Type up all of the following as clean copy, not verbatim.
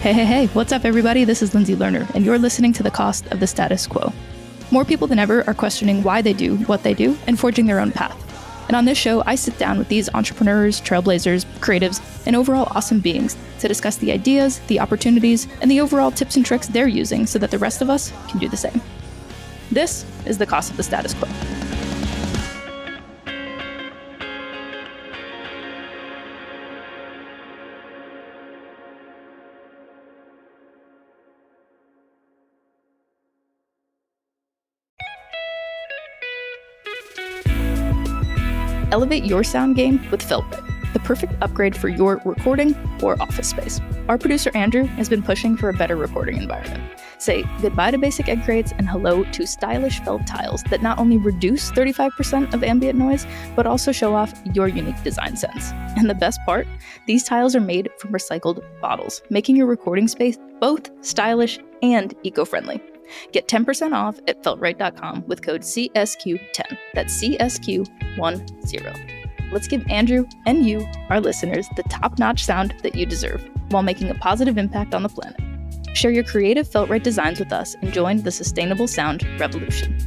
Hey, what's up, everybody? This is Lindsay Lerner, and you're listening to The Cost of the Status Quo. More people than ever are questioning why they do what they do and forging their own path. And on this show, I sit down with these entrepreneurs, trailblazers, creatives, and overall awesome beings to discuss the ideas, the opportunities, and the overall tips and tricks they're using so that the rest of us can do the same. This is The Cost of the Status Quo. Elevate your sound game with Filtrate, the perfect upgrade for your recording or office space. Our producer Andrew has been pushing for a better recording environment. Say goodbye to basic egg crates and hello to stylish felt tiles that not only reduce 35% of ambient noise, but also show off your unique design sense. And the best part, these tiles are made from recycled bottles, making your recording space both stylish and eco-friendly. Get 10% off at feltrate.com with code CSQ10. That's CSQ10. Let's give Andrew and you, our listeners, the top-notch sound that you deserve while making a positive impact on the planet. Share your creative Feltrate designs with us and join the sustainable sound revolution.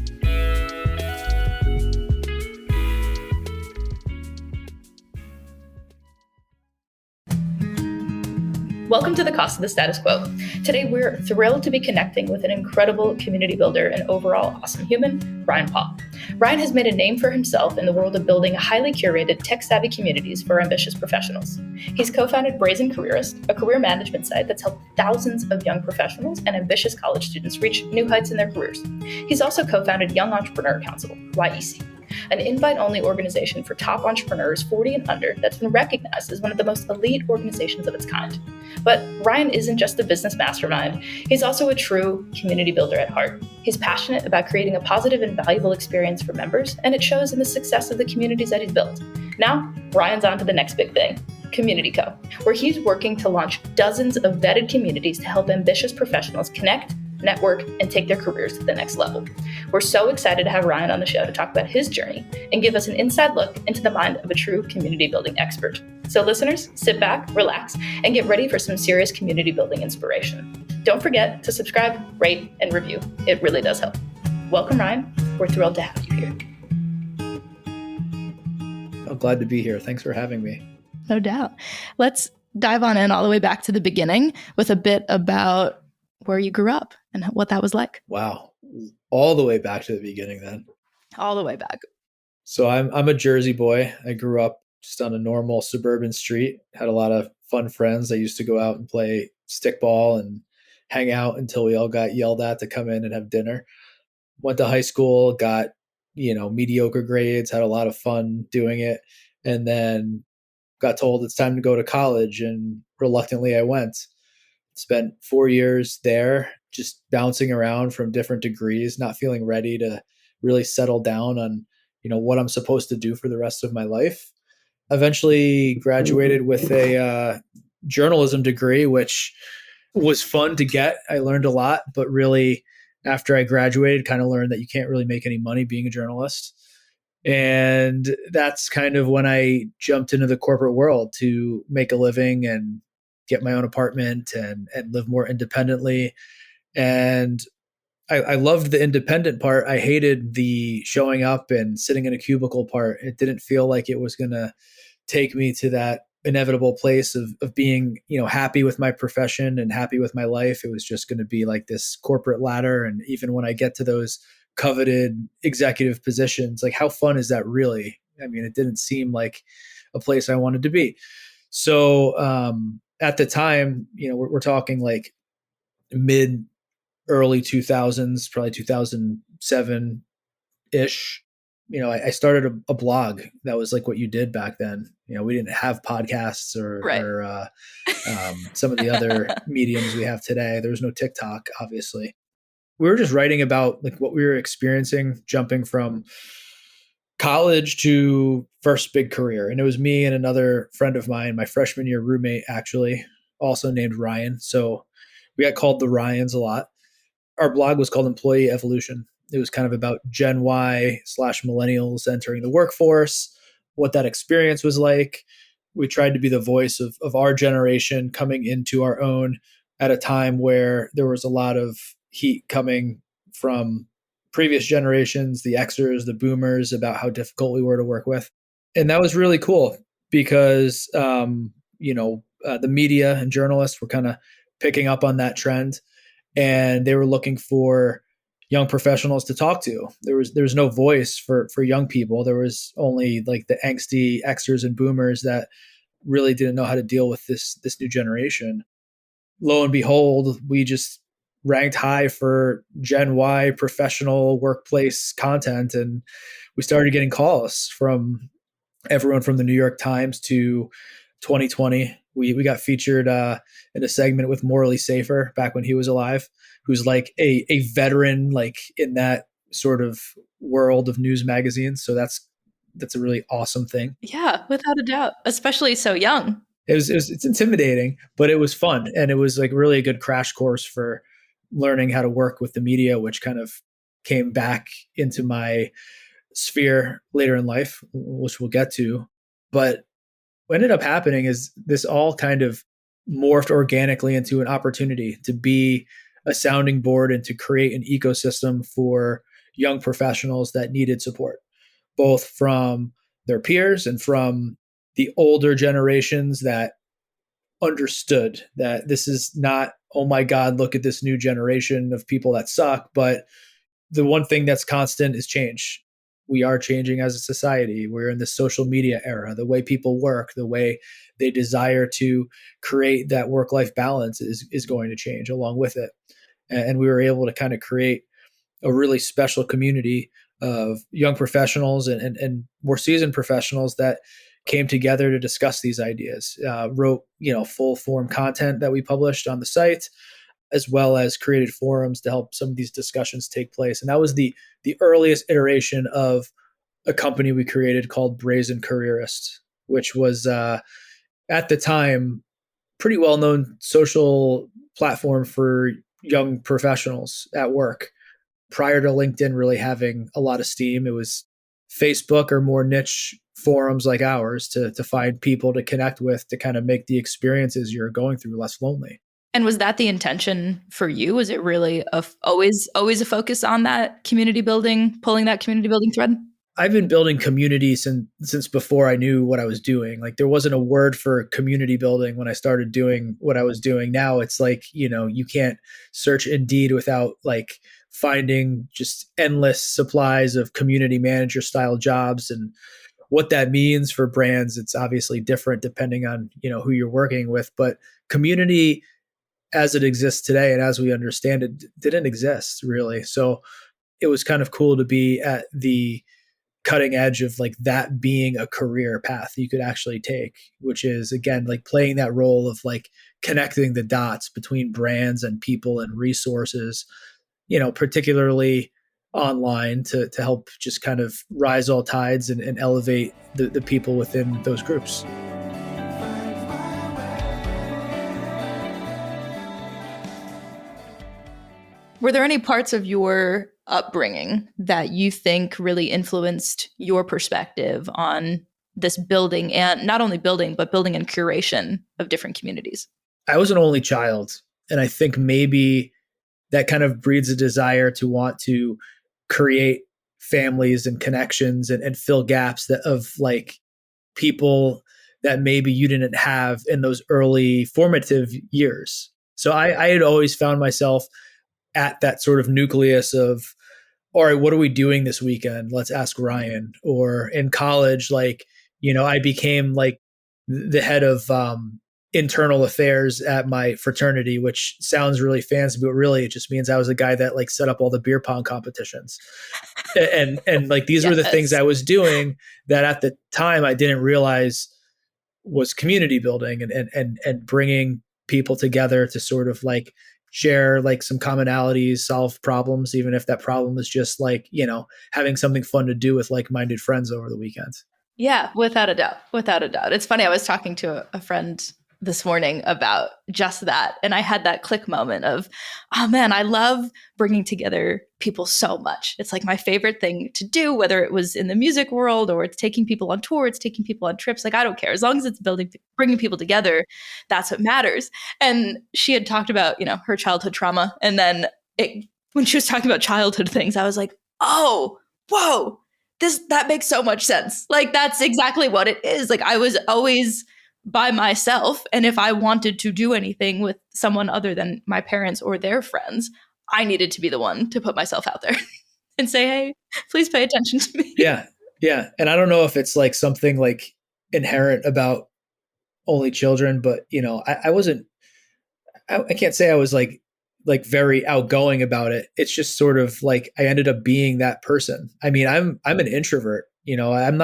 Welcome to The Cost of the Status Quo. Today, we're thrilled to be connecting with an incredible community builder and overall awesome human, Ryan Paugh. Ryan has made a name for himself in the world of building highly curated, tech-savvy communities for ambitious professionals. He's co-founded Brazen, Careerist, a career management site that's helped thousands of young professionals and ambitious college students reach new heights in their careers. He's also co-founded Young Entrepreneur Council, YEC, an invite-only organization for top entrepreneurs 40 and under that's been recognized as one of the most elite organizations of its kind. But Ryan isn't just a business mastermind. He's also a true community builder at heart. He's passionate about creating a positive and valuable experience for members, and it shows in the success of the communities that he's built. Now, Ryan's on to the next big thing, Community Co., where he's working to launch dozens of vetted communities to help ambitious professionals connect, network, and take their careers to the next level. We're so excited to have Ryan on the show to talk about his journey and give us an inside look into the mind of a true community building expert. So listeners, sit back, relax, and get ready for some serious community building inspiration. Don't forget to subscribe, rate, and review. It really does help. Welcome, Ryan. We're thrilled to have you here. I'm glad to be here. Thanks for having me. No doubt. Let's dive on in all the way back to the beginning with a bit about where you grew up and what that was like. Wow. All the way back to the beginning then. All the way back. So I'm a Jersey boy. I grew up just on a normal suburban street, had a lot of fun friends. I used to go out and play stickball and hang out until we all got yelled at to come in and have dinner. Went to high school, got, mediocre grades, had a lot of fun doing it, and then got told it's time to go to college, and reluctantly I went. Spent 4 years there, just bouncing around from different degrees, not feeling ready to really settle down on, what I'm supposed to do for the rest of my life. Eventually graduated with a journalism degree, which was fun to get. I learned a lot, but really after I graduated, kind of learned that you can't really make any money being a journalist. And that's kind of when I jumped into the corporate world to make a living and get my own apartment and live more independently. And I loved the independent part. I hated the showing up and sitting in a cubicle part. It didn't feel like it was going to take me to that inevitable place of being, happy with my profession and happy with my life. It was just going to be like this corporate ladder. And even when I get to those coveted executive positions, like how fun is that really? I mean, it didn't seem like a place I wanted to be. So, at the time, we're talking like early 2000s, probably 2007-ish. I started a blog. That was like what you did back then. We didn't have podcasts or some of the other mediums we have today. There was no TikTok, obviously. We were just writing about like what we were experiencing, jumping from college to first big career. And it was me and another friend of mine, my freshman year roommate, actually, also named Ryan. So we got called the Ryans a lot. Our blog was called Employee Evolution. It was kind of about Gen Y/millennials entering the workforce, what that experience was like. We tried to be the voice of our generation coming into our own at a time where there was a lot of heat coming from previous generations, the Xers, the boomers, about how difficult we were to work with. And that was really cool because, the media and journalists were kind of picking up on that trend, and they were looking for young professionals to talk to. There was no voice for young people. There was only like the angsty Xers and boomers that really didn't know how to deal with this new generation. Lo and behold, we just ranked high for Gen Y professional workplace content, and we started getting calls from everyone from the New York Times to 2020. We got featured in a segment with Morally Safer back when he was alive, who's like a veteran like in that sort of world of news magazines. So that's a really awesome thing. Yeah, without a doubt, especially so young. It's intimidating, but it was fun, and it was like really a good crash course for learning how to work with the media, which kind of came back into my sphere later in life, which we'll get to. But what ended up happening is this all kind of morphed organically into an opportunity to be a sounding board and to create an ecosystem for young professionals that needed support, both from their peers and from the older generations that understood that this is not, oh my God, look at this new generation of people that suck. But the one thing that's constant is change. We are changing as a society. We're in the social media era. The way people work, the way they desire to create that work-life balance is going to change along with it. And we were able to kind of create a really special community of young professionals and more seasoned professionals that came together to discuss these ideas, wrote, full form content that we published on the site, as well as created forums to help some of these discussions take place. And that was the earliest iteration of a company we created called Brazen Careerist, which was at the time pretty well-known social platform for young professionals at work. Prior to LinkedIn really having a lot of steam, it was Facebook or more niche forums like ours to find people to connect with, to kind of make the experiences you're going through less lonely. And was that the intention for you? Was it really always a focus on that community building, pulling that community building thread? I've been building community since before I knew what I was doing. Like there wasn't a word for community building when I started doing what I was doing. Now it's like, you can't search Indeed without like finding just endless supplies of community manager style jobs. And what that means for brands, it's obviously different depending on, who you're working with. But community as it exists today and as we understand it didn't exist really. So it was kind of cool to be at the cutting edge of like that being a career path you could actually take, which is again like playing that role of like connecting the dots between brands and people and resources, particularly online to help just kind of rise all tides and elevate the people within those groups. Were there any parts of your upbringing that you think really influenced your perspective on this building, and not only building, but building and curation of different communities? I was an only child, and I think maybe that kind of breeds a desire to want to create families and connections and fill gaps of like people that maybe you didn't have in those early formative years. So I had always found myself at that sort of nucleus of, all right, what are we doing this weekend? Let's ask Ryan. Or in college, like, I became like the head of internal affairs at my fraternity, which sounds really fancy, but really it just means I was the guy that like set up all the beer pong competitions. And like, these were the things I was doing that at the time I didn't realize was community building and bringing people together to sort of like share like some commonalities, solve problems, even if that problem is just like, having something fun to do with like-minded friends over the weekend. Yeah, without a doubt. Without a doubt. It's funny. I was talking to a friend this morning about just that. And I had that click moment of, oh man, I love bringing together people so much. It's like my favorite thing to do, whether it was in the music world or it's taking people on tour, it's taking people on trips. Like, I don't care. As long as it's bringing people together, that's what matters. And she had talked about, her childhood trauma. And then when she was talking about childhood things, I was like, oh, whoa, that makes so much sense. Like, that's exactly what it is. Like, I was always by myself. And if I wanted to do anything with someone other than my parents or their friends, I needed to be the one to put myself out there and say, hey, please pay attention to me. Yeah. Yeah. And I don't know if it's like something like inherent about only children, but I wasn't, I can't say I was like very outgoing about it. It's just sort of like I ended up being that person. I mean, I'm an introvert, I'm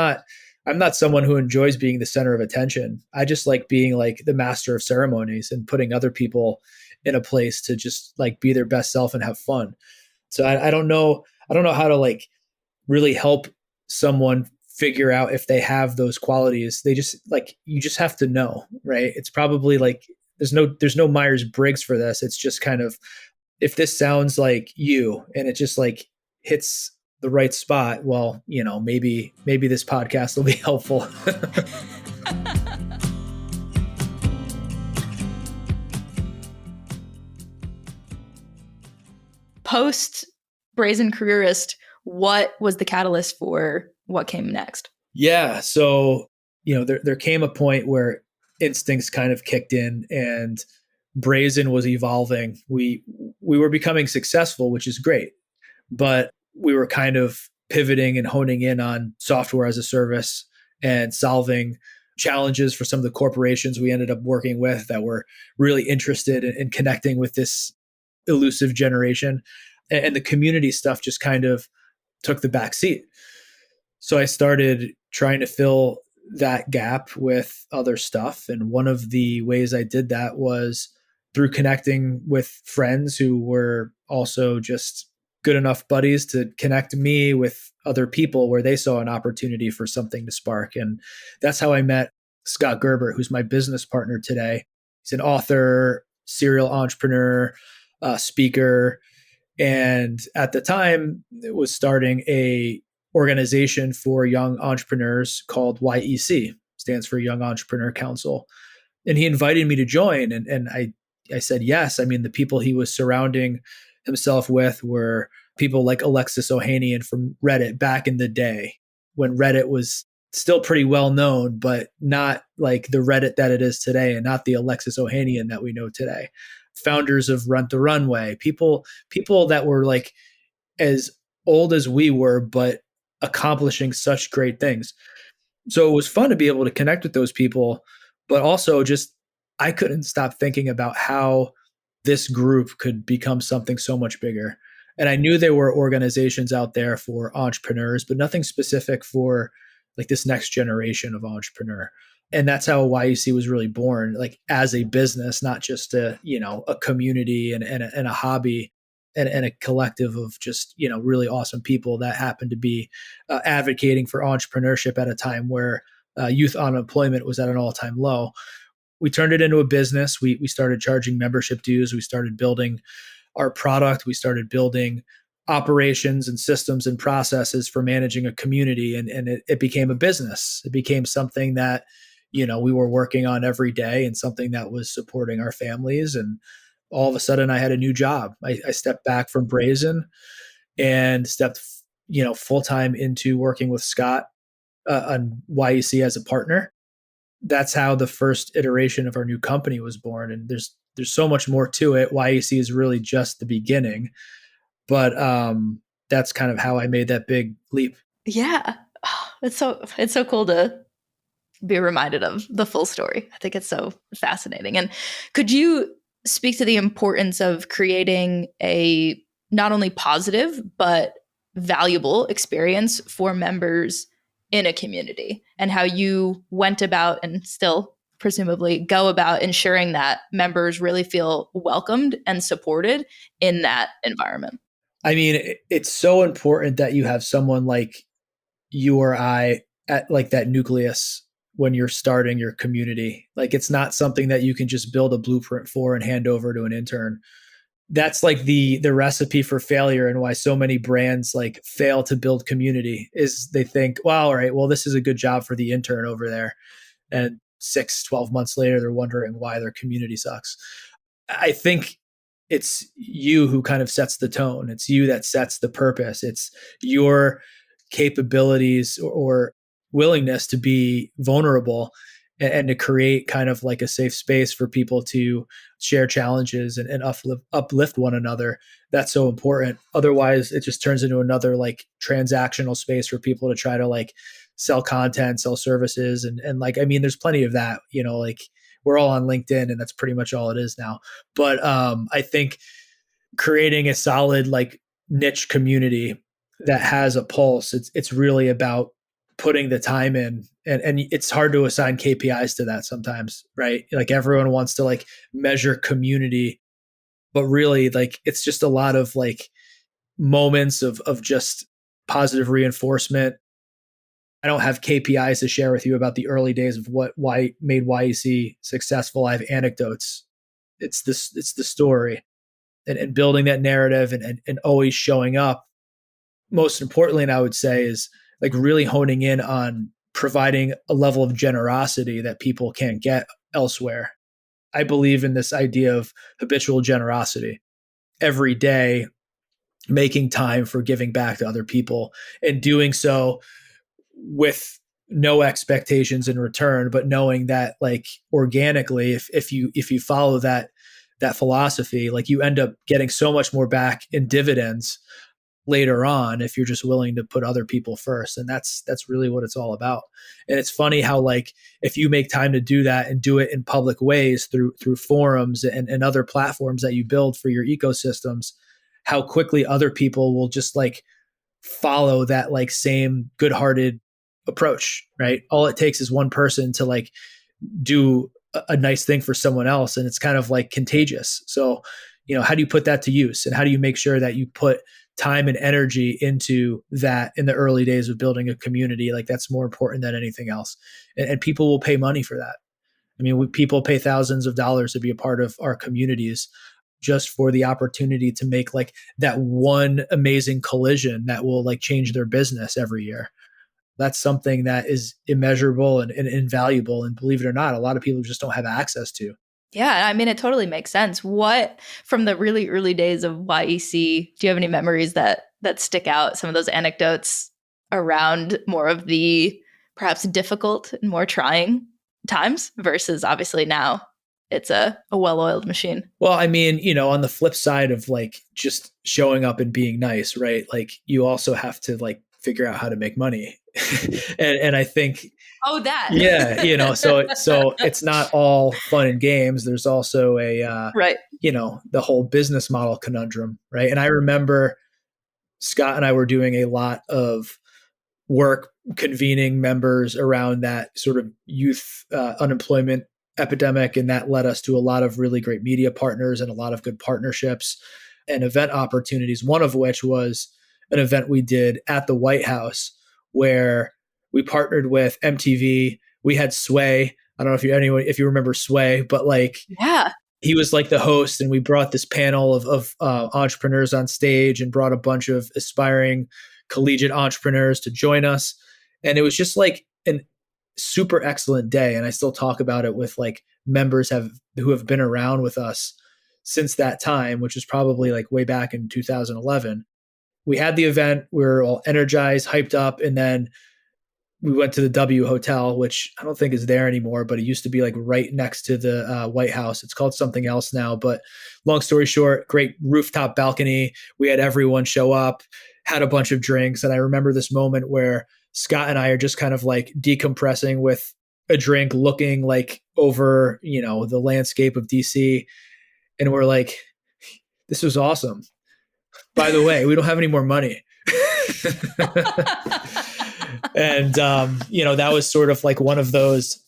not someone who enjoys being the center of attention. I just like being like the master of ceremonies and putting other people in a place to just like be their best self and have fun. So I don't know. I don't know how to like really help someone figure out if they have those qualities. They just like, you just have to know, right? It's probably like, there's no Myers-Briggs for this. It's just kind of, if this sounds like you and it just like hits the right spot, well, maybe this podcast will be helpful. Post Brazen Careerist, what was the catalyst for what came next? Yeah. So, there came a point where instincts kind of kicked in and Brazen was evolving. We were becoming successful, which is great, but we were kind of pivoting and honing in on software as a service and solving challenges for some of the corporations we ended up working with that were really interested in connecting with this elusive generation. And the community stuff just kind of took the back seat. So I started trying to fill that gap with other stuff. And one of the ways I did that was through connecting with friends who were also just good enough buddies to connect me with other people where they saw an opportunity for something to spark. And that's how I met Scott Gerber, who's my business partner today. He's an author, serial entrepreneur, speaker. And at the time, it was starting a organization for young entrepreneurs called YEC, stands for Young Entrepreneur Council. And he invited me to join. And I said yes. I mean, the people he was surrounding himself with were people like Alexis Ohanian from Reddit back in the day when Reddit was still pretty well known, but not like the Reddit that it is today and not the Alexis Ohanian that we know today. Founders of Rent the Runway, people that were like as old as we were, but accomplishing such great things. So it was fun to be able to connect with those people, but also just I couldn't stop thinking about how this group could become something so much bigger. And I knew there were organizations out there for entrepreneurs, but nothing specific for like this next generation of entrepreneur. And that's how YEC was really born, like as a business, not just a community and a hobby and a collective of just, really awesome people that happen to be advocating for entrepreneurship at a time where youth unemployment was at an all-time low. We turned it into a business. We started charging membership dues. We started building our product. We started building operations and systems and processes for managing a community. And it became a business. It became something that, we were working on every day and something that was supporting our families. And all of a sudden I had a new job. I stepped back from Brazen and stepped, full-time into working with Scott on YEC as a partner. That's how the first iteration of our new company was born. And there's so much more to it. YEC is really just the beginning, but that's kind of how I made that big leap. Yeah. It's so cool to be reminded of the full story. I think it's so fascinating. And could you speak to the importance of creating a not only positive, but valuable experience for members in a community and how you went about and still presumably go about ensuring that members really feel welcomed and supported in that environment? I mean, it's so important that you have someone like you or I at like that nucleus when you're starting your community. Like it's not something that you can just build a blueprint for and hand over to an intern. That's like the recipe for failure, and why so many brands like fail to build community is they think, well, all right, well, this is a good job for the intern over there. And 6-12 months later, they're wondering why their community sucks. I think it's you who kind of sets the tone. It's you that sets the purpose. It's your capabilities or willingness to be vulnerable and to create kind of like a safe space for people to share challenges and uplift one another. That's so important. Otherwise, it just turns into another like transactional space for people to try to like sell content, sell services. And like, I mean, there's plenty of that, like we're all on LinkedIn and that's pretty much all it is now. But I think creating a solid like niche community that has a pulse, it's really about putting the time in, and it's hard to assign KPIs to that sometimes, right? Like everyone wants to like measure community, but really like it's just a lot of like moments of just positive reinforcement. I don't have KPIs to share with you about the early days of why made YEC successful. I have anecdotes. It's the story and building that narrative and always showing up. Most importantly, and I would say, is like really honing in on providing a level of generosity that people can't get elsewhere. I believe in this idea of habitual generosity. Every day, making time for giving back to other people and doing so with no expectations in return, but knowing that like organically, if you follow that philosophy, like you end up getting so much more back in dividends later on if you're just willing to put other people first. And that's really what it's all about. And it's funny how like if you make time to do that and do it in public ways through forums and other platforms that you build for your ecosystems, how quickly other people will just like follow that like same good-hearted approach, right? All it takes is one person to like do a nice thing for someone else, and it's kind of like contagious. So, how do you put that to use, and how do you make sure that you put time and energy into that in the early days of building a community? Like that's more important than anything else. And people will pay money for that. I mean, people pay thousands of dollars to be a part of our communities just for the opportunity to make like that one amazing collision that will like change their business every year. That's something that is immeasurable and invaluable. And believe it or not, a lot of people just don't have access to. Yeah, I mean, it totally makes sense. What, from the really early days of YEC, do you have any memories that stick out? Some of those anecdotes around more of the perhaps difficult and more trying times versus obviously now it's a well-oiled machine. Well, I mean, on the flip side of like just showing up and being nice, right? Like you also have to like figure out how to make money. and I think yeah, so it's not all fun and games. There's also a right, the whole business model conundrum, right? And I remember Scott and I were doing a lot of work convening members around that sort of youth unemployment epidemic, and that led us to a lot of really great media partners and a lot of good partnerships and event opportunities, one of which was an event we did at the White House where we partnered with MTV. We had Sway. I don't know if you remember Sway, but like, yeah, he was like the host, and we brought this panel of entrepreneurs on stage and brought a bunch of aspiring collegiate entrepreneurs to join us. And it was just like an super excellent day. And I still talk about it with like members who have been around with us since that time, which was probably like way back in 2011. We had the event, we were all energized, hyped up, and then we went to the W Hotel, which I don't think is there anymore, but it used to be like right next to the White House. It's called something else now, but long story short, great rooftop balcony. We had everyone show up, had a bunch of drinks. And I remember this moment where Scott and I are just kind of like decompressing with a drink, looking like over, the landscape of DC. And we're like, this was awesome. By the way, we don't have any more money. And, that was sort of like one of those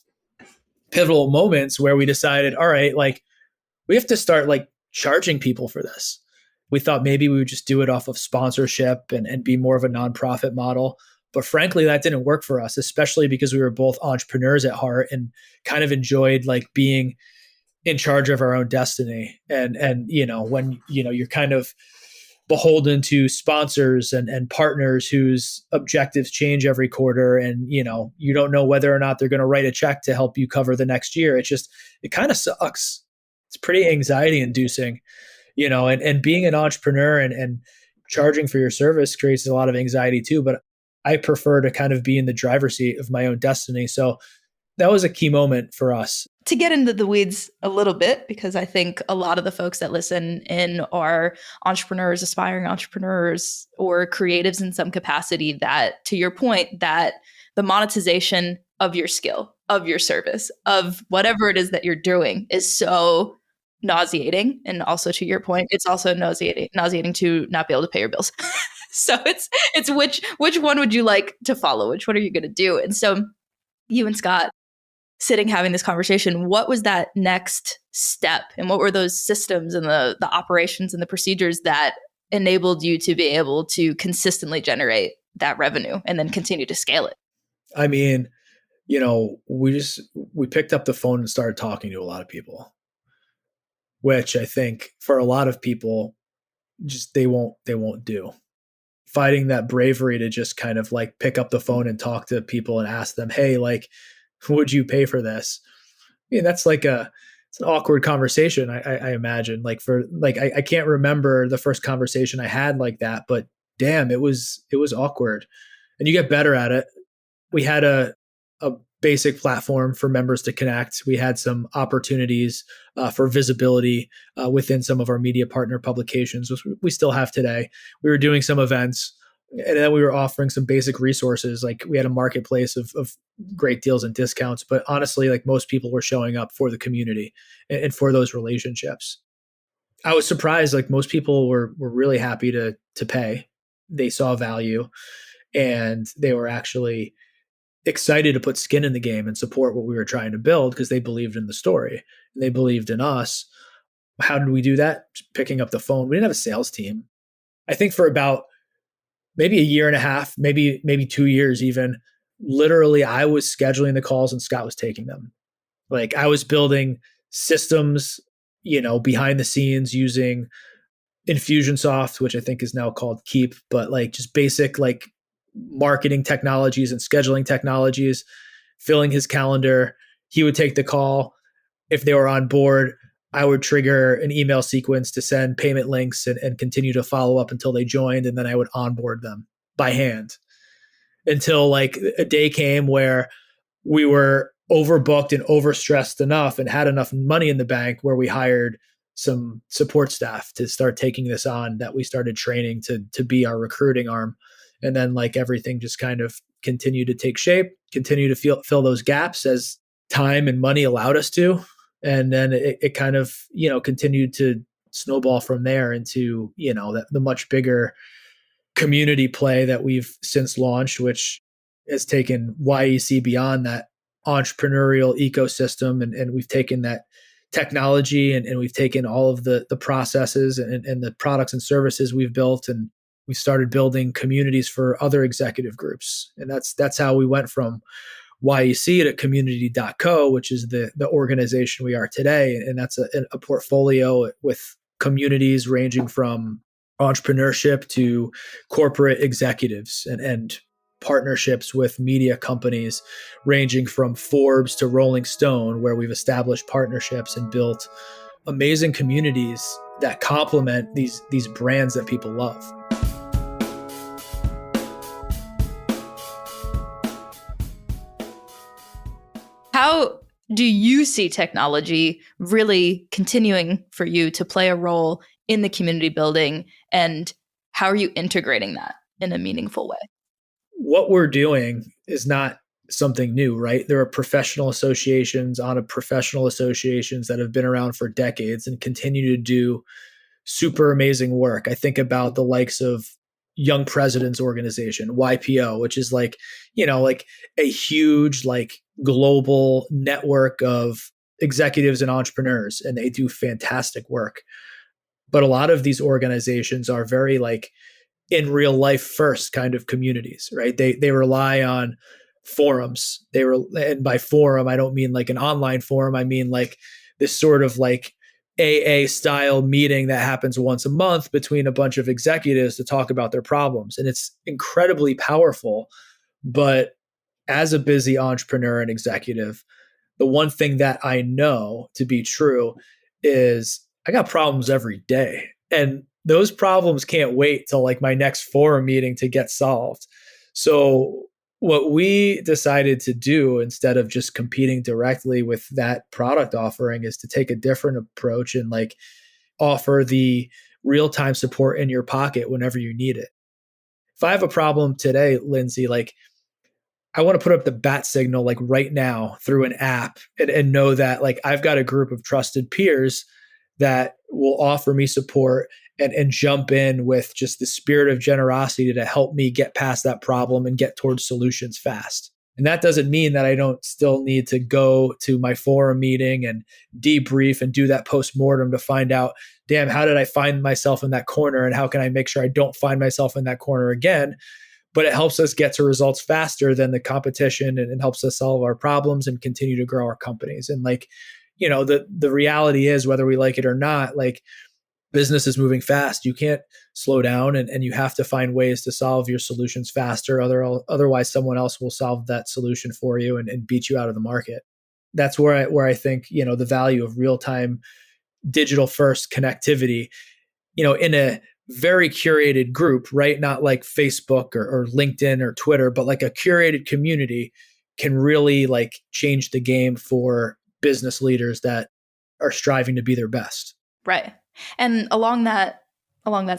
pivotal moments where we decided, all right, like we have to start like charging people for this. We thought maybe we would just do it off of sponsorship and be more of a nonprofit model. But frankly, that didn't work for us, especially because we were both entrepreneurs at heart and kind of enjoyed like being in charge of our own destiny. And when you're kind of beholden to sponsors and partners whose objectives change every quarter, and you don't know whether or not they're going to write a check to help you cover the next year. It kind of sucks. It's pretty anxiety inducing, and being an entrepreneur and charging for your service creates a lot of anxiety too. But I prefer to kind of be in the driver's seat of my own destiny. So that was a key moment for us. To get into the weeds a little bit, because I think a lot of the folks that listen in are entrepreneurs, aspiring entrepreneurs, or creatives in some capacity, that, to your point, that the monetization of your skill, of your service, of whatever it is that you're doing is so nauseating. And also, to your point, it's also nauseating to not be able to pay your bills. So it's which one would you like to follow? Which one are you going to do? And so you and Scott sitting having this conversation, what was that next step, and what were those systems and the operations and the procedures that enabled you to be able to consistently generate that revenue and then continue to scale it? I mean, we picked up the phone and started talking to a lot of people, which I think for a lot of people, just they won't do. Fighting that bravery to just kind of like pick up the phone and talk to people and ask them, hey, like, would you pay for this? I mean, that's like it's an awkward conversation. I imagine I can't remember the first conversation I had like that, but damn, it was awkward, and you get better at it. We had a basic platform for members to connect. We had some opportunities for visibility within some of our media partner publications, which we still have today. We were doing some events, and then we were offering some basic resources. Like we had a marketplace of great deals and discounts, but honestly, like most people were showing up for the community and for those relationships. I was surprised, like most people were really happy to pay. They saw value, and they were actually excited to put skin in the game and support what we were trying to build because they believed in the story and they believed in us. How did we do that? Just picking up the phone. We didn't have a sales team. I think for about maybe a year and a half, maybe 2 years even, literally I was scheduling the calls and Scott was taking them. Like I was building systems, behind the scenes using Infusionsoft, which I think is now called Keep, but like just basic like marketing technologies and scheduling technologies, filling his calendar. He would take the call. If they were on board, I would trigger an email sequence to send payment links and continue to follow up until they joined. And then I would onboard them by hand until like a day came where we were overbooked and overstressed enough and had enough money in the bank where we hired some support staff to start taking this on, that we started training to be our recruiting arm. And then like everything just kind of continued to take shape, continue to fill those gaps as time and money allowed us to. And then it kind of, continued to snowball from there into, the much bigger community play that we've since launched, which has taken YEC beyond that entrepreneurial ecosystem. And we've taken that technology and we've taken all of the processes and the products and services we've built, and we started building communities for other executive groups. And that's how we went from YEC to community.co, which is the organization we are today. And that's a portfolio with communities ranging from entrepreneurship to corporate executives and partnerships with media companies ranging from Forbes to Rolling Stone, where we've established partnerships and built amazing communities that complement these brands that people love. How do you see technology really continuing for you to play a role in the community building, and how are you integrating that in a meaningful way? What we're doing is not something new, right? There are professional associations on professional associations that have been around for decades and continue to do super amazing work. I think about the likes of Young Presidents Organization, YPO, which is like a huge global network of executives and entrepreneurs, and they do fantastic work. But a lot of these organizations are very in real life first kind of communities, right? They rely on forums. And by forum, I don't mean like an online forum. I mean like this sort of like AA style meeting that happens once a month between a bunch of executives to talk about their problems. And it's incredibly powerful. But as a busy entrepreneur and executive, the one thing that I know to be true is I got problems every day. And those problems can't wait till like my next forum meeting to get solved. So what we decided to do instead of just competing directly with that product offering is to take a different approach and like offer the real-time support in your pocket whenever you need it. If I have a problem today, Lindsay, like I want to put up the bat signal like right now through an app and know that like I've got a group of trusted peers that will offer me support and jump in with just the spirit of generosity to help me get past that problem and get towards solutions fast. And that doesn't mean that I don't still need to go to my forum meeting and debrief and do that postmortem to find out, damn, how did I find myself in that corner and how can I make sure I don't find myself in that corner again? But it helps us get to results faster than the competition and it helps us solve our problems and continue to grow our companies. And like, you know, the reality is whether we like it or not, like business is moving fast. You can't slow down and you have to find ways to solve your solutions faster. Otherwise, someone else will solve that solution for you and beat you out of the market. That's where I think, you know, the value of real-time digital first connectivity, you know, in a very curated group, right? Not like Facebook or LinkedIn or Twitter, but like a curated community can really like change the game for business leaders that are striving to be their best. Right. And along that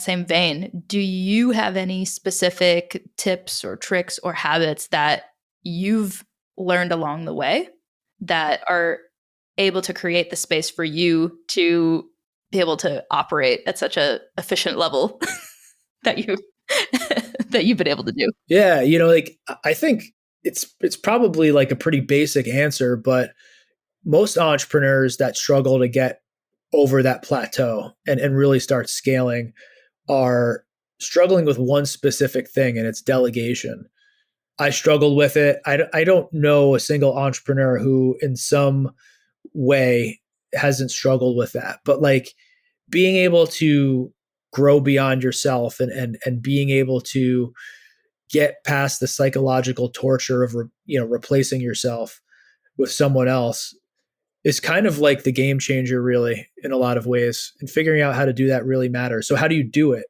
same vein, do you have any specific tips or tricks or habits that you've learned along the way that are able to create the space for you to be able to operate at such a efficient level that you've been able to do? Yeah, you know, like I think it's probably like a pretty basic answer, but most entrepreneurs that struggle to get over that plateau and really start scaling are struggling with one specific thing, and it's delegation. I struggled with it. I don't know a single entrepreneur who in some way hasn't struggled with that. But like being able to grow beyond yourself and being able to get past the psychological torture of replacing yourself with someone else is kind of like the game changer, really, in a lot of ways. And figuring out how to do that really matters. So how do you do it?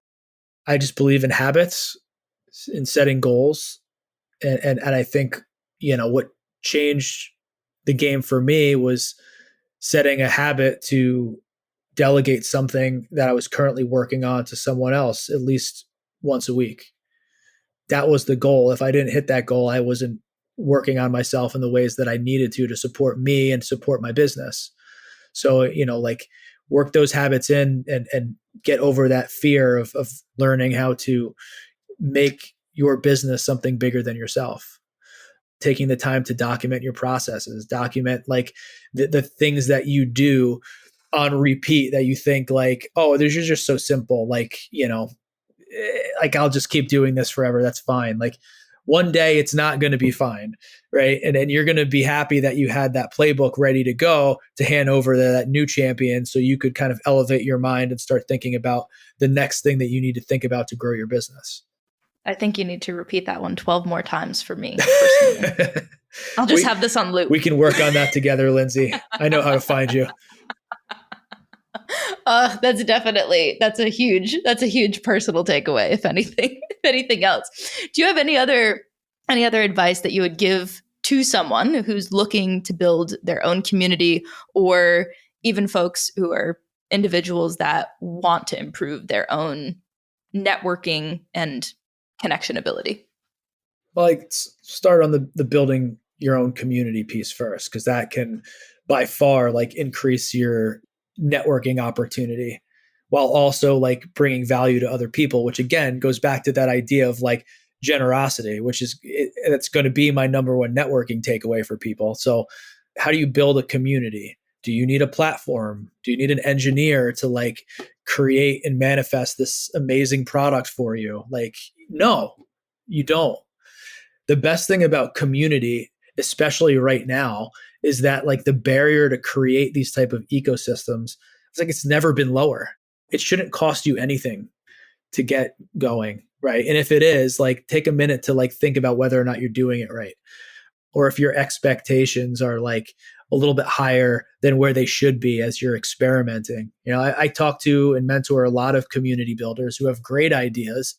I just believe in habits, in setting goals. And I think, you know, what changed the game for me was setting a habit to delegate something that I was currently working on to someone else at least once a week. That was the goal. If I didn't hit that goal, I wasn't working on myself in the ways that I needed to support me and support my business. So, you know, like work those habits in and get over that fear of learning how to make your business something bigger than yourself. Taking the time to document your processes, document like the things that you do on repeat that you think like, oh, they're just so simple. Like, you know, like I'll just keep doing this forever. That's fine. Like one day it's not going to be fine, right? And then you're going to be happy that you had that playbook ready to go to hand over to that new champion so you could kind of elevate your mind and start thinking about the next thing that you need to think about to grow your business. I think you need to repeat that one 12 more times for me personally. I'll just have this on loop. We can work on that together, Lindsay. I know how to find you. That's a huge personal takeaway, if anything else. Do you have any other advice that you would give to someone who's looking to build their own community, or even folks who are individuals that want to improve their own networking and connection ability? Well, like start on the building your own community piece first, because that can by far like increase your networking opportunity while also like bringing value to other people, which again goes back to that idea of like generosity, which is it's going to be my number one networking takeaway for people. So how do you build a community? Do you need a platform? Do you need an engineer to like create and manifest this amazing product for you? Like, no, you don't. The best thing about community, especially right now, is that like the barrier to create these type of ecosystems, it's like it's never been lower. It shouldn't cost you anything to get going, right? And if it is, like take a minute to like think about whether or not you're doing it right. Or if your expectations are like a little bit higher than where they should be as you're experimenting. I talk to and mentor a lot of community builders who have great ideas,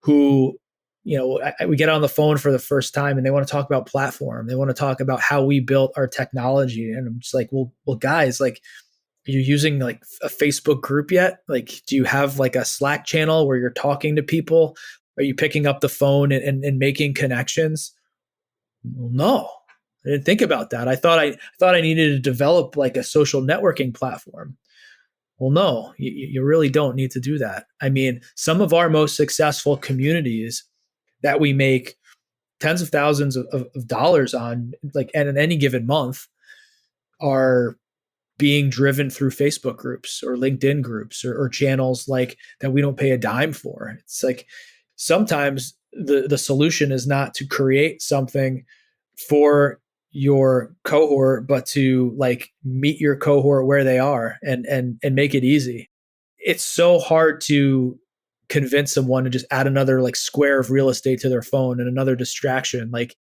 who, we get on the phone for the first time and they want to talk about platform. They want to talk about how we built our technology. And I'm just like, well, guys, like, are you using like a Facebook group yet? Like, do you have like a Slack channel where you're talking to people? Are you picking up the phone and making connections? Well, no, I didn't think about that. I thought I needed to develop like a social networking platform. Well, no, you really don't need to do that. I mean, some of our most successful communities that we make tens of thousands of dollars on, like, and in any given month, are being driven through Facebook groups or LinkedIn groups or channels like that we don't pay a dime for. It's like sometimes the solution is not to create something for your cohort, but to like meet your cohort where they are and make it easy. It's so hard to convince someone to just add another like square of real estate to their phone and another distraction. Like,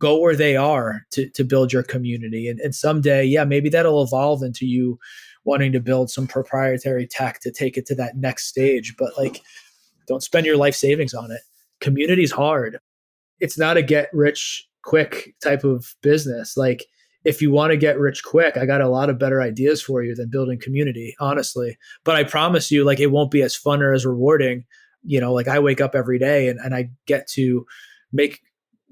go where they are to build your community. And someday, yeah, maybe that'll evolve into you wanting to build some proprietary tech to take it to that next stage. But like, don't spend your life savings on it. Community's hard. It's not a get rich quick type of business. Like, if you want to get rich quick, I got a lot of better ideas for you than building community, honestly. But I promise you, like, it won't be as fun or as rewarding. Like I wake up every day and I get to make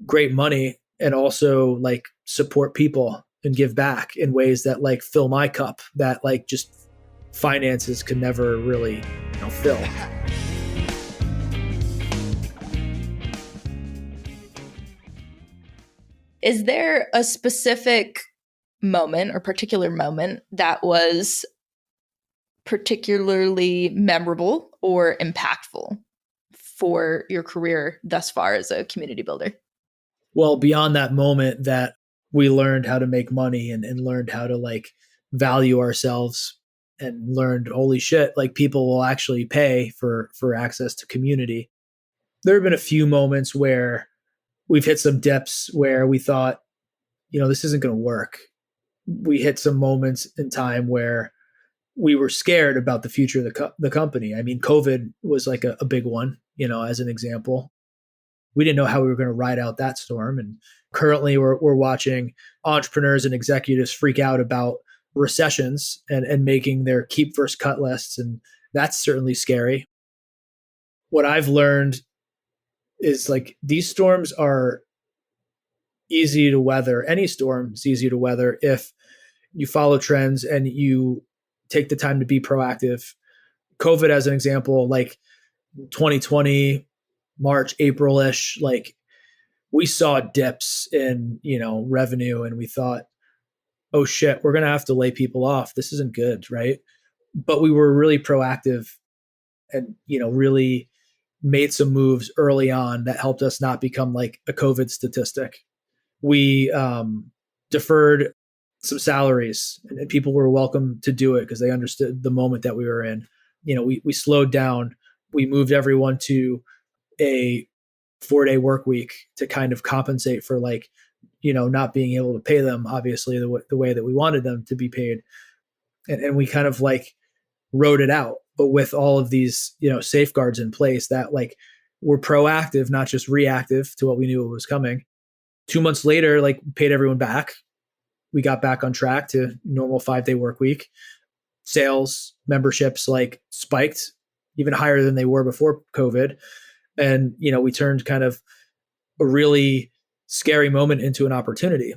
great money and also like support people and give back in ways that like fill my cup that like just finances could never really fill. Is there a specific moment or particular moment that was particularly memorable or impactful for your career thus far as a community builder? Well, beyond that moment that we learned how to make money and learned how to like value ourselves and learned, holy shit, like people will actually pay for access to community. There have been a few moments where we've hit some dips where we thought, this isn't going to work. We hit some moments in time where we were scared about the future of the company. I mean, COVID was like a big one, as an example. We didn't know how we were going to ride out that storm. And currently we're watching entrepreneurs and executives freak out about recessions and making their keep versus cut lists. And that's certainly scary. What I've learned is like these storms are easy to weather. Any storm is easy to weather if you follow trends and you take the time to be proactive. COVID, as an example, like 2020, March, April-ish, like we saw dips in, revenue, and we thought, oh shit, we're going to have to lay people off. This isn't good, right? But we were really proactive and, really made some moves early on that helped us not become like a COVID statistic. We deferred some salaries and people were welcome to do it because they understood the moment that we were in. We slowed down. We moved everyone to a 4-day work week to kind of compensate for like, not being able to pay them, obviously, the way that we wanted them to be paid. And we kind of like wrote it out, but with all of these, safeguards in place that like were proactive, not just reactive to what we knew was coming. 2 months later, like paid everyone back. We got back on track to normal 5-day work week. Sales, memberships like spiked even higher than they were before COVID. And, we turned kind of a really scary moment into an opportunity.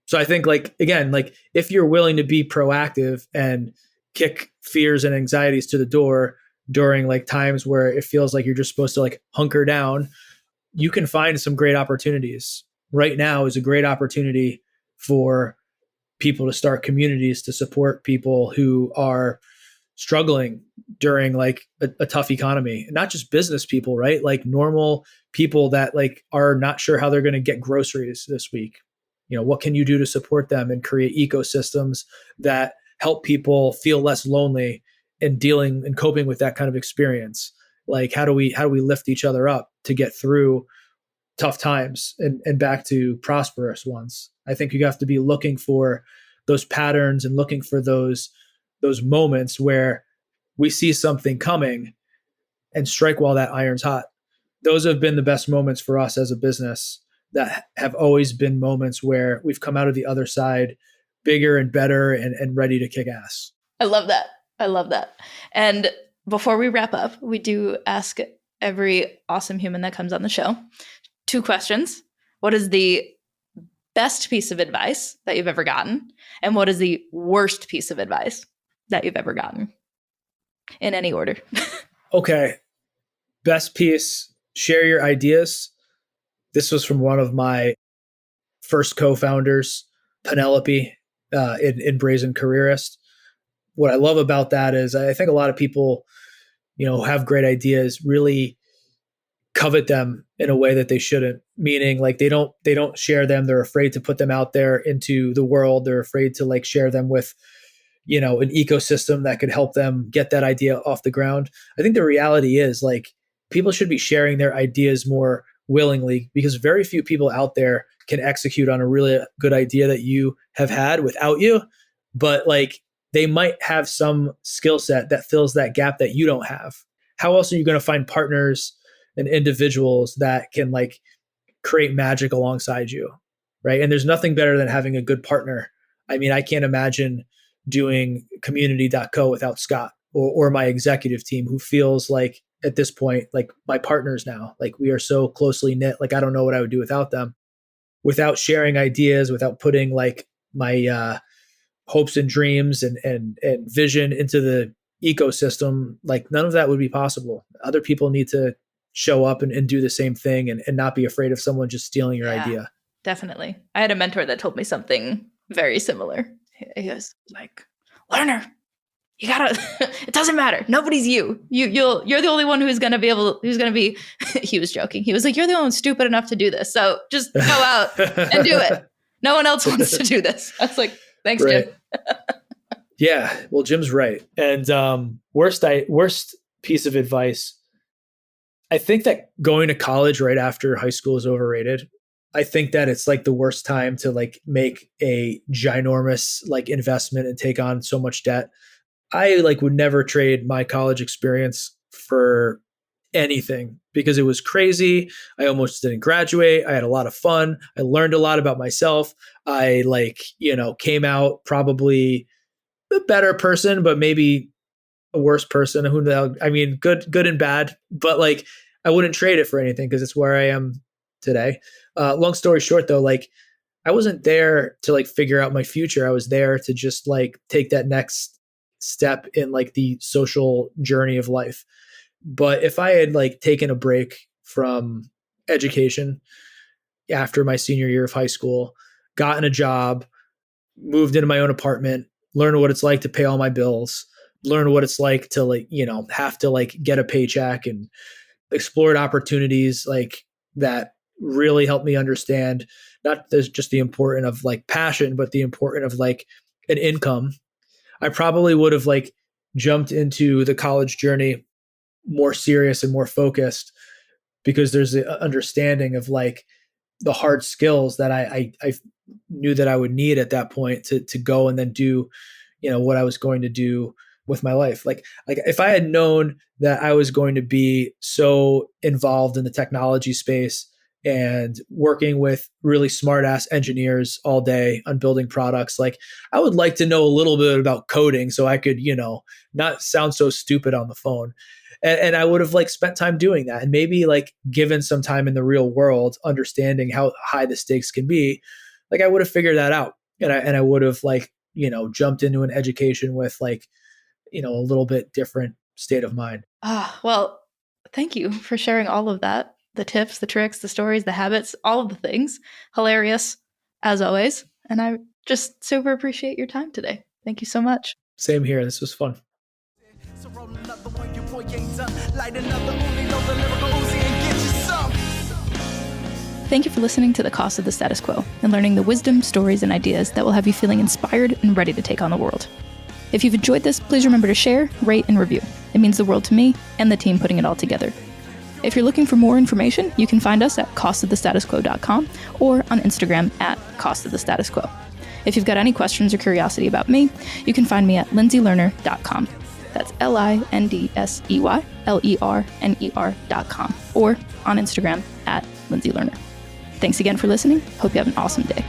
So I think like, again, like if you're willing to be proactive and kick fears and anxieties to the door during like times where it feels like you're just supposed to like hunker down, you can find some great opportunities. Right now is a great opportunity for people to start communities to support people who are struggling during like a tough economy. Not just business people, right? Like normal people that like are not sure how they're going to get groceries this week. What can you do to support them and create ecosystems that help people feel less lonely in dealing and coping with that kind of experience? Like how do we lift each other up to get through tough times and back to prosperous ones? I think you have to be looking for those patterns and looking for those moments where we see something coming and strike while that iron's hot. Those have been the best moments for us as a business, that have always been moments where we've come out of the other side bigger and better and ready to kick ass. I love that. I love that. And before we wrap up, we do ask every awesome human that comes on the show 2 questions. What is the best piece of advice that you've ever gotten? And what is the worst piece of advice that you've ever gotten? In any order. Okay. Best piece, share your ideas. This was from one of my first co-founders, Penelope, in Brazen Careerist. What I love about that is I think a lot of people, have great ideas, really covet them in a way that they shouldn't, meaning like they don't share them. They're afraid to put them out there into the world. They're afraid to like share them with, an ecosystem that could help them get that idea off the ground. I think the reality is like people should be sharing their ideas more willingly, because very few people out there can execute on a really good idea that you have had without you. But like they might have some skill set that fills that gap that you don't have. How else are you going to find partners and individuals that can like create magic alongside you? Right. And there's nothing better than having a good partner. I mean, I can't imagine doing community.co without Scott or my executive team, who feels like at this point, like my partners now, like we are so closely knit. Like, I don't know what I would do without them, without sharing ideas, without putting like my hopes and dreams and vision into the ecosystem. Like none of that would be possible. Other people need to show up and do the same thing and not be afraid of someone just stealing your idea. Definitely. I had a mentor that told me something very similar. He was like, Lerner, you gotta, it doesn't matter. Nobody's you. You're the only one who's going to be, he was joking. He was like, you're the only one stupid enough to do this. So just go out and do it. No one else wants to do this. I was like, thanks, right. Jim. Yeah. Well, Jim's right. And worst piece of advice. I think that going to college right after high school is overrated. I think that it's like the worst time to like make a ginormous like investment and take on so much debt. I like would never trade my college experience for anything because it was crazy. I almost didn't graduate. I had a lot of fun. I learned a lot about myself. I came out probably a better person, but maybe a worse person. Who knows? I mean, good and bad, but like I wouldn't trade it for anything because it's where I am today. Long story short though, like I wasn't there to like figure out my future. I was there to just like take that next step in like the social journey of life. But if I had like taken a break from education after my senior year of high school, gotten a job, moved into my own apartment, learned what it's like to pay all my bills, learned what it's like to like, have to like get a paycheck, and explored opportunities like that really helped me understand not just the importance of like passion, but the importance of like an income. I probably would have like jumped into the college journey more serious and more focused, because there's an understanding of like the hard skills that I knew that I would need at that point to go and then do, what I was going to do with my life. Like if I had known that I was going to be so involved in the technology space and working with really smart ass engineers all day on building products, like I would like to know a little bit about coding so I could, not sound so stupid on the phone. And I would have like spent time doing that, and maybe like given some time in the real world, understanding how high the stakes can be. Like I would have figured that out, and I would have like, jumped into an education with like, a little bit different state of mind. Well, thank you for sharing all of that. The tips, the tricks, the stories, the habits, all of the things. Hilarious, as always. And I Just super appreciate your time today. Thank you so much. Same here. This was fun. Thank you for listening to The Cost of the Status Quo and learning the wisdom, stories, and ideas that will have you feeling inspired and ready to take on the world. If you've enjoyed this, please remember to share, rate, and review. It means the world to me and the team putting it all together. If you're looking for more information, you can find us at costofthestatusquo.com or on Instagram at costofthestatusquo. If you've got any questions or curiosity about me, you can find me at lindseylerner.com. That's LINDSEYLERNER.com or on Instagram at lindseylerner. Thanks again for listening. Hope you have an awesome day.